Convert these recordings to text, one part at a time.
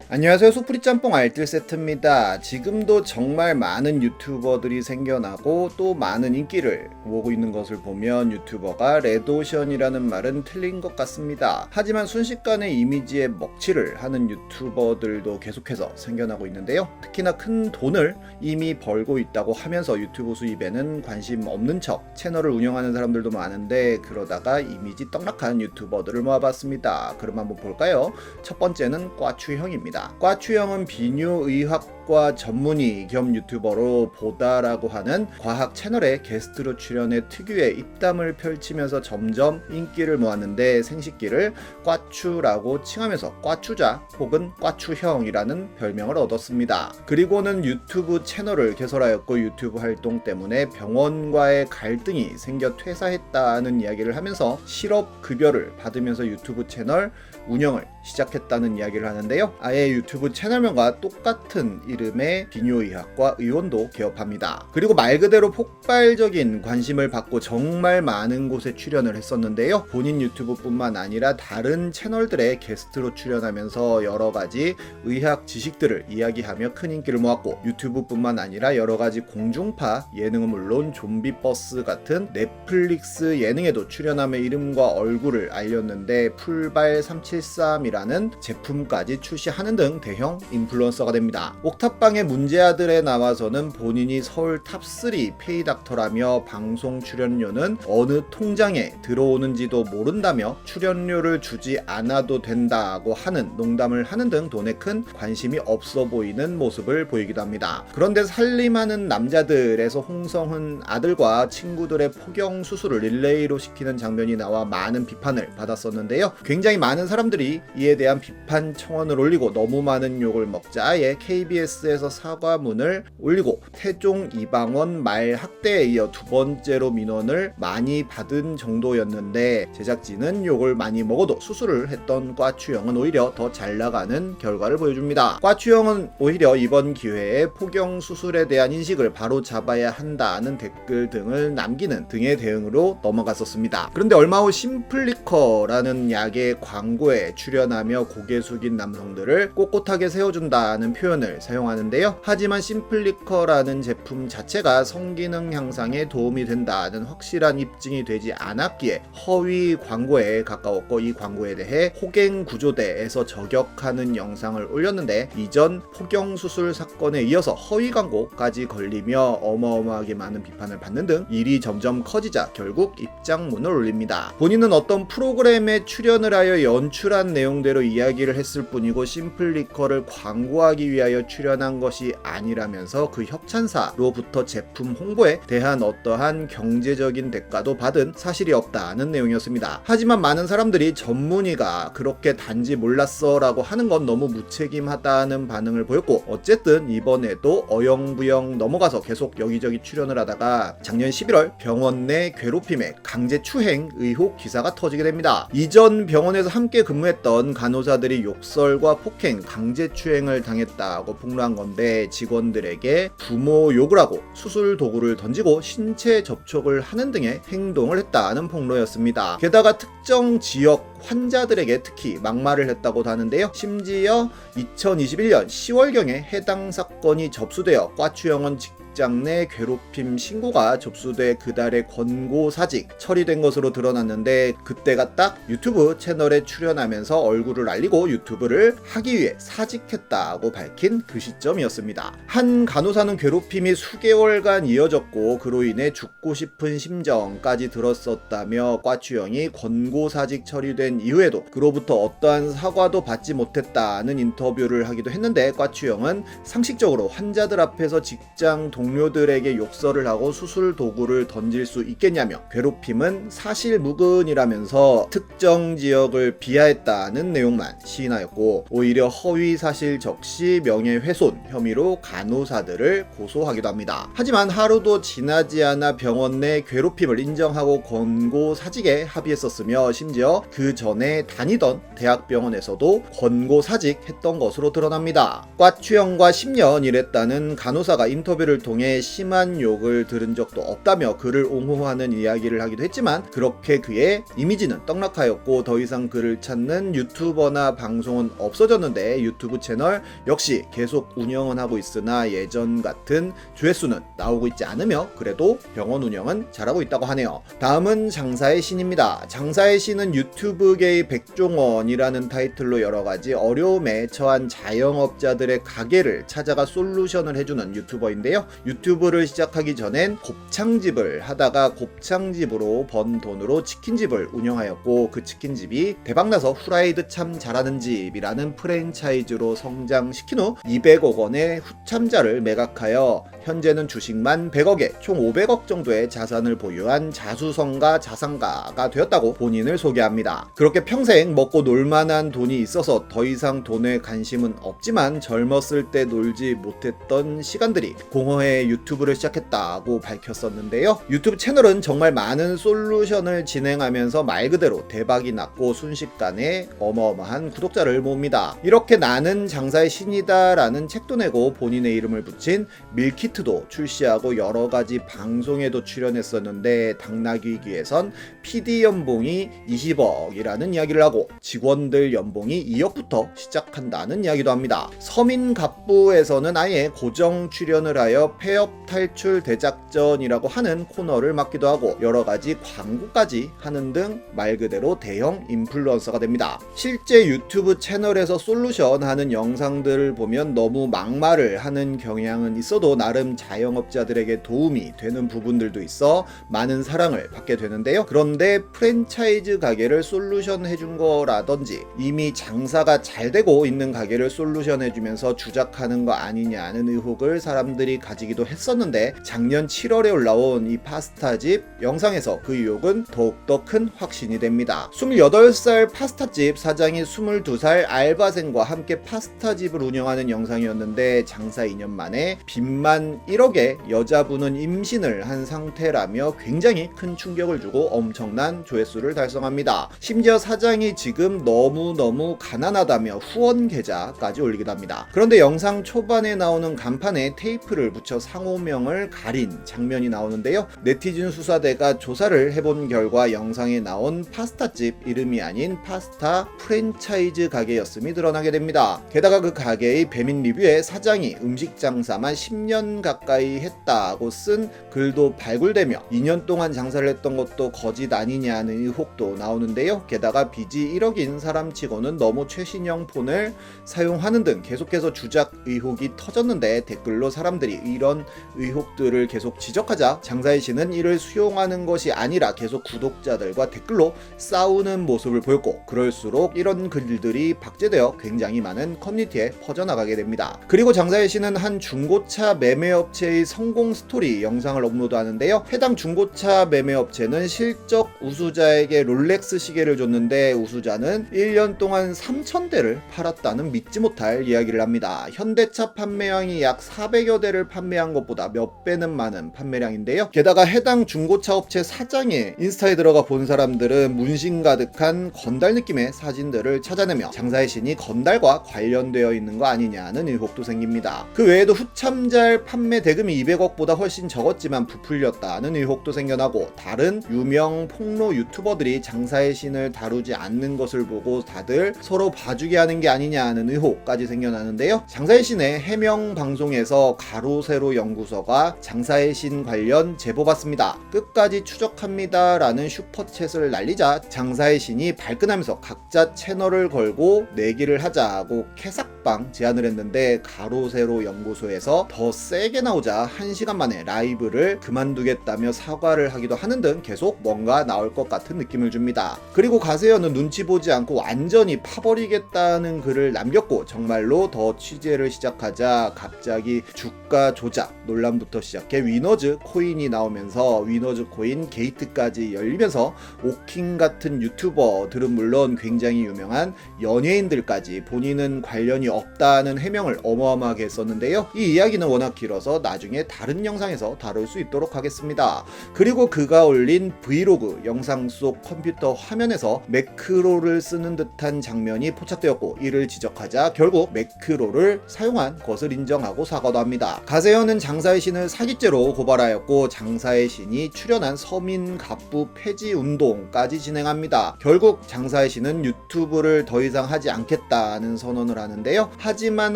안녕하세요. 소프리 짬뽕 알뜰 세트입니다. 지금도 정말 많은 유튜버들이 생겨나고 또 많은 인기를 모으고 있는 것을 보면 유튜버가 레드오션이라는 말은 틀린 것 같습니다. 하지만 순식간에 이미지에 먹칠을 하는 유튜버들도 계속해서 생겨나고 있는데요. 특히나 큰 돈을 이미 벌고 있다고 하면서 유튜브 수입에는 관심 없는 척 채널을 운영하는 사람들도 많은데, 그러다가 이미지 떡락한 유튜버들을 모아봤습니다. 그럼 한번 볼까요? 첫 번째는 꽈추형입니다. 꽈추형은 비뇨의학과 전문의 겸 유튜버로 보다라고 하는 과학 채널에 게스트로 출연해 특유의 입담을 펼치면서 점점 인기를 모았는데, 생식기를 꽈추라고 칭하면서 꽈추자 혹은 꽈추형이라는 별명을 얻었습니다. 그리고는 유튜브 채널을 개설하였고, 유튜브 활동 때문에 병원과의 갈등이 생겨 퇴사했다는 이야기를 하면서 실업급여를 받으면서 유튜브 채널 운영을 시작했다는 이야기를 하는데요. 아예 유튜브 채널명과 똑같은 이름의 비뇨의학과 의원도 개업합니다. 그리고 말 그대로 폭발적인 관심을 받고 정말 많은 곳에 출연을 했었는데요. 본인 유튜브뿐만 아니라 다른 채널들의 게스트로 출연하면서 여러가지 의학 지식들을 이야기하며 큰 인기를 모았고, 유튜브뿐만 아니라 여러가지 공중파 예능은 물론 좀비버스 같은 넷플릭스 예능에도 출연하며 이름과 얼굴을 알렸는데, 풀발 373이라는 제품까지 출시하는 등 대형 인플루언서가 됩니다. 옥탑방의 문제아들에 나와서는 본인이 서울 탑3 페이닥터라며 방송 출연료는 어느 통장에 들어오는지도 모른다며 출연료를 주지 않아도 된다고 하는 농담을 하는 등 돈에 큰 관심이 없어 보이는 모습을 보이기도 합니다. 그런데 살림하는 남자들에서 홍성훈 아들과 친구들의 포경 수술을 릴레이로 시키는 장면이 나와 많은 비판을 받았었는데요. 굉장히 많은 사람들이 이에 대한 비판 청원을 올리고 너무 많은 욕을 먹자에 KBS에서 사과문을 올리고 태종 이방원 말 학대에 이어 두 번째로 민원을 많이 받은 정도였는데, 제작진은 욕을 많이 먹어도 수술을 했던 꽈추형은 오히려 더 잘 나가는 결과를 보여줍니다. 꽈추형은 오히려 이번 기회에 포경 수술에 대한 인식을 바로 잡아야 한다는 댓글 등을 남기는 등의 대응으로 넘어갔었습니다. 그런데 얼마 후 심플리커라는 약의 광고에 출연하며 고개 숙인 남성들을 꼿꼿하게 세워준다는 표현을 사용하는데요. 하지만 심플리커라는 제품 자체가 성기능 향상에 도움이 된다는 확실한 입증이 되지 않았기에 허위 광고에 가까웠고, 이 광고에 대해 호갱구조대에서 저격하는 영상을 올렸는데, 이전 포경수술 사건에 이어서 허위 광고까지 걸리며 어마어마하게 많은 비판을 받는 등 일이 점점 커지자 결국 입장문을 올립니다. 본인은 어떤 프로그램에 출연을 하여 연출한 내용대로 이야기를 했을 뿐이고 심플리커를 광고하기 위하여 출연한 것이 아니라면서 그 협찬사로부터 제품 홍보에 대한 어떠한 경제적인 대가도 받은 사실이 없다는 내용이었습니다. 하지만 많은 사람들이 전문의가 그렇게 단지 몰랐어 라고 하는 건 너무 무책임하다는 반응을 보였고, 어쨌든 이번에도 어영부영 넘어가서 계속 여기저기 출연을 하다가 작년 11월 병원 내 괴롭힘에 강제추행 의혹 기사가 터지게 됩니다. 이전 병원에서 함께 근무했던 간호사들이 욕설과 폭행, 강제추행을 당했다고 폭로한 건데, 직원들에게 부모 욕을 하고 수술 도구를 던지고 신체 접촉을 하는 등의 행동을 했다는 폭로였습니다. 게다가 특정 지역 환자들에게 특히 막말을 했다고도 하는데요. 심지어 2021년 10월경에 해당 사건이 접수되어 꽈추형은 직장 내 괴롭힘 신고가 접수돼 그달에 권고사직 처리된 것으로 드러났는데, 그때가 딱 유튜브 채널에 출연하면서 얼굴을 알리고 유튜브를 하기 위해 사직했다고 밝힌 그 시점이었습니다. 한 간호사는 괴롭힘이 수개월간 이어졌고 그로 인해 죽고 싶은 심정까지 들었었다며, 꽈추형이 권고사직 처리된 이후에도 그로부터 어떠한 사과도 받지 못했다는 인터뷰를 하기도 했는데, 꽈추형은 상식적으로 환자들 앞에서 직장 동료들에게 욕설을 하고 수술 도구를 던질 수 있겠냐며 괴롭힘은 사실무근이라면서 특정 지역을 비하했다는 내용만 시인하였고, 오히려 허위 사실 적시 명예훼손 혐의로 간호사들을 고소하기도 합니다. 하지만 하루도 지나지 않아 병원 내 괴롭힘을 인정하고 권고사직에 합의했었으며, 심지어 그 전에 다니던 대학병원에서도 권고사직했던 것으로 드러납니다. 꽈추형과 10년 일했다는 간호사가 인터뷰를 통해 통해 심한 욕을 들은 적도 없다며 그를 옹호하는 이야기를 하기도 했지만 그렇게 그의 이미지는 떡락하였고 더 이상 그를 찾는 유튜버나 방송은 없어졌는데 유튜브 채널 역시 계속 운영은 하고 있으나 예전 같은 조회수는 나오고 있지 않으며 그래도 병원 운영은 잘하고 있다고 하네요. 다음은 장사의 신입니다. 장사의 신은 유튜브계의 백종원이라는 타이틀로 여러가지 어려움에 처한 자영업자들의 가게를 찾아가 솔루션을 해주는 유튜버인데요. 유튜브를 시작하기 전엔 곱창집을 하다가 곱창집으로 번 돈으로 치킨집을 운영하였고 그 치킨집이 대박나서 후라이드 참 잘하는 집이라는 프랜차이즈로 성장시킨 후 200억 원의 후참자를 매각하여 현재는 주식만 100억에 총 500억 정도의 자산을 보유한 자수성가 자산가가 되었다고 본인을 소개합니다. 그렇게 평생 먹고 놀만한 돈이 있어서 더 이상 돈에 관심은 없지만 젊었을 때 놀지 못했던 시간들이 공허해 유튜브를 시작했다고 밝혔었는데요. 유튜브 채널은 정말 많은 솔루션을 진행하면서 말 그대로 대박이 났고 순식간에 어마어마한 구독자를 모읍니다. 이렇게 나는 장사의 신이다 라는 책도 내고 본인의 이름을 붙인 밀키트도 출시하고 여러가지 방송에도 출연했었는데 당나귀기에선 PD 연봉이 20억이라는 이야기를 하고 직원들 연봉이 2억부터 시작한다는 이야기도 합니다. 서민갑부에서는 아예 고정 출연을 하여 폐업 탈출 대작전이라고 하는 코너를 맡기도 하고 여러가지 광고까지 하는 등 말 그대로 대형 인플루언서가 됩니다. 실제 유튜브 채널에서 솔루션 하는 영상들을 보면 너무 막말을 하는 경향은 있어도 나름 자영업자들에게 도움이 되는 부분들도 있어 많은 사랑을 받게 되는데요. 그런데 프랜차이즈 가게를 솔루션 해준 거라든지 이미 장사가 잘 되고 있는 가게를 솔루션 해주면서 주작하는 거 아니냐는 의혹을 사람들이 가지기도 했었는데 작년 7월에 올라온 이 파스타집 영상에서 그 의혹은 더욱더 큰 확신이 됩니다. 28살 파스타집 사장이 22살 알바생과 함께 파스타집을 운영하는 영상이었는데 장사 2년 만에 빚만 1억에 여자분은 임신을 한 상태라며 굉장히 큰 충격을 주고 엄청난 조회수를 달성합니다. 심지어 사장이 지금 너무너무 가난하다며 후원 계좌까지 올리기도 합니다. 그런데 영상 초반에 나오는 간판에 테이프를 붙여 상호명을 가린 장면이 나오는데요. 네티즌 수사대가 조사를 해본 결과 영상에 나온 파스타집 이름이 아닌 파스타 프랜차이즈 가게였음이 드러나게 됩니다. 게다가 그 가게의 배민 리뷰에 사장이 음식 장사만 10년 가까이 했다고 쓴 글도 발굴되며 2년 동안 장사를 했던 것도 거짓 아니냐는 의혹도 나오는데요. 게다가 빚이 1억인 사람치고는 너무 최신형 폰을 사용하는 등 계속해서 주작 의혹이 터졌는데 댓글로 사람들이 이런 의혹들을 계속 지적하자 장사의 신은 이를 수용하는 것이 아니라 계속 구독자들과 댓글로 싸우는 모습을 보였고 그럴수록 이런 글들이 박제되어 굉장히 많은 커뮤니티에 퍼져나가게 됩니다. 그리고 장사의 신은 한 중고차 매매업체의 성공 스토리 영상을 업로드하는데요. 해당 중고차 매매업체는 실적 우수자에게 롤렉스 시계를 줬는데 우수자는 1년 동안 3,000대를 팔았다는 믿지 못할 이야기를 합니다. 현대차 판매량이 약 400여 대를 판매한 것보다 몇 배는 많은 판매량인데요. 게다가 해당 중고차 업체 사장의 인스타에 들어가 본 사람들은 문신 가득한 건달 느낌의 사진들을 찾아내며 장사의 신이 건달과 관련되어 있는 거 아니냐는 의혹도 생깁니다. 그 외에도 후참잘 판매 대금이 200억보다 훨씬 적었지만 부풀렸다는 의혹도 생겨나고 다른 유명 폭로 유튜버들이 장사의 신을 다루지 않는 것을 보고 다들 서로 봐주게 하는 게 아니냐는 의혹까지 생겨나는데요. 장사의 신의 해명 방송에서 가로세로 연구소가 장사의 신 관련 제보받습니다. 끝까지 추적합니다 라는 슈퍼챗을 날리자 장사의 신이 발끈하면서 각자 채널을 걸고 내기를 하자고 캐삭방 제안을 했는데 가로세로 연구소에서 더 세게 나오자 1시간 만에 라이브를 그만두겠다며 사과를 하기도 하는 등 계속 뭔가 나올 것 같은 느낌을 줍니다. 그리고 가세현은 눈치 보지 않고 완전히 파버리겠다는 글을 남겼고 정말로 더 취재를 시작하자 갑자기 주가 조작 논란부터 시작해 위너즈 코인이 나오면서 위너즈 코인 게이트까지 열리면서 오킹 같은 유튜버들은 물론 굉장히 유명한 연예인들까지 본인은 관련이 없다는 해명을 어마어마하게 했었는데요. 이 이야기는 워낙 길어서 나중에 다른 영상에서 다룰 수 있도록 하겠습니다. 그리고 그가 올린 브이로그 영상 속 컴퓨터 화면에서 매크로를 쓰는 듯한 장면이 포착되었고 이를 지적하자 결국 매크로를 사용한 것을 인정하고 사과도 합니다. 가세현 장사하는 장사의 신을 사기죄로 고발하였고 장사의 신이 출연한 서민 갑부 폐지 운동까지 진행합니다. 결국 장사의 신은 유튜브를 더 이상 하지 않겠다는 선언을 하는데요. 하지만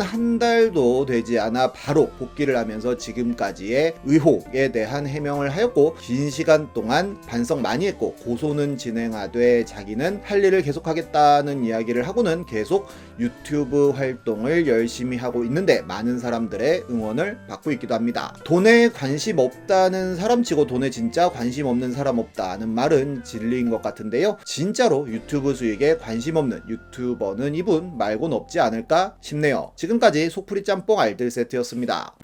한 달도 되지 않아 바로 복귀를 하면서 지금까지의 의혹에 대한 해명을 하였고 긴 시간 동안 반성 많이 했고 고소는 진행하되 자기는 할 일을 계속하겠다는 이야기를 하고는 계속 유튜브 활동을 열심히 하고 있는데 많은 사람들의 응원을 받고 있기도 합니다. 돈에 관심 없다는 사람치고 돈에 진짜 관심 없는 사람 없다는 말은 진리인 것 같은데요. 진짜로 유튜브 수익에 관심 없는 유튜버는 이분 말고는 없지 않을까 싶네요. 지금까지 속풀이 짬뽕 알뜰 세트였습니다.